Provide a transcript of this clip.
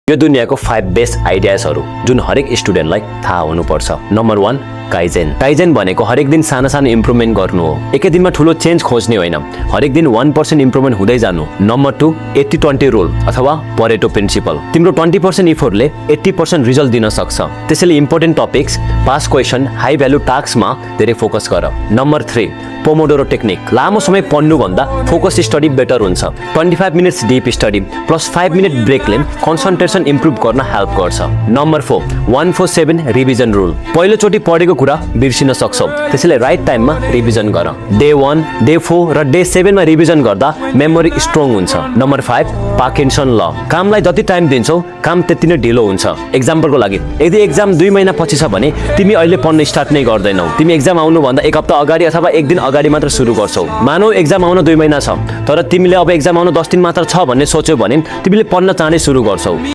यो दुनियाँको 5 बेस्ट आइडियाजहरू जुन हरेक स्टुडेन्टलाई थाहा हुनुपर्छ। Number 1 kaizen. काइजेन भनेको हरेक दिन सानो सानो इम्प्रुभमेन्ट गर्नु हो, एकै दिनमा ठुलो चेन्ज खोज्ने होइन, हरेक दिन 1% इम्प्रुभमेन्ट हुँदै जानु। नम्बर 2 80-20 रुल अथवा परेटो प्रिन्सिपल। तिम्रो 20% इफोर्टले 80% रिजल्ट दिन सक्छ, त्यसैले important topics, past question, high value टास्कमा धेरै फोकस गर। Number 3 pomodoro technique. लामो समय पढ्नुभन्दा फोकस स्टडी बेटर हुन्छ। 25 minutes deep study plus 5 minute ब्रेकले कन्सन्ट्रेसन इम्प्रुभ गर्न हेल्प गर्छ। Number 4 147 revision rule. पहिलोचोटि पढेको कुरा बिर्सिन सक्छौ, त्यसैले राइट टाइममा रिभिजन गर। डे 1, डे 4 र डे 7 मा रिभिजन गर्दा मेमोरी स्ट्रङ हुन्छ। नम्बर 5 पार्किन्सन ल। कामलाई जति टाइम दिन्छौ काम त्यति नै ढिलो हुन्छ। एक्जाम्पलको लागि यदि एक्जाम 2 महिना पछि छ भने तिमी अहिले पढ्न स्टार्ट नै गर्दैनौ, तिमी एक्जाम आउनुभन्दा 1 हप्ता अगाडि अथवा 1 दिन अगाडि मात्र सुरु गर्छौ। मानौ एक्जाम आउन 2 महिना छ, तर तिमीले अब एक्जाम आउन 10 दिन मात्र छ भन्ने सोच्यौ भने तिमीले पढ्न चाँडै सुरु गर्छौ।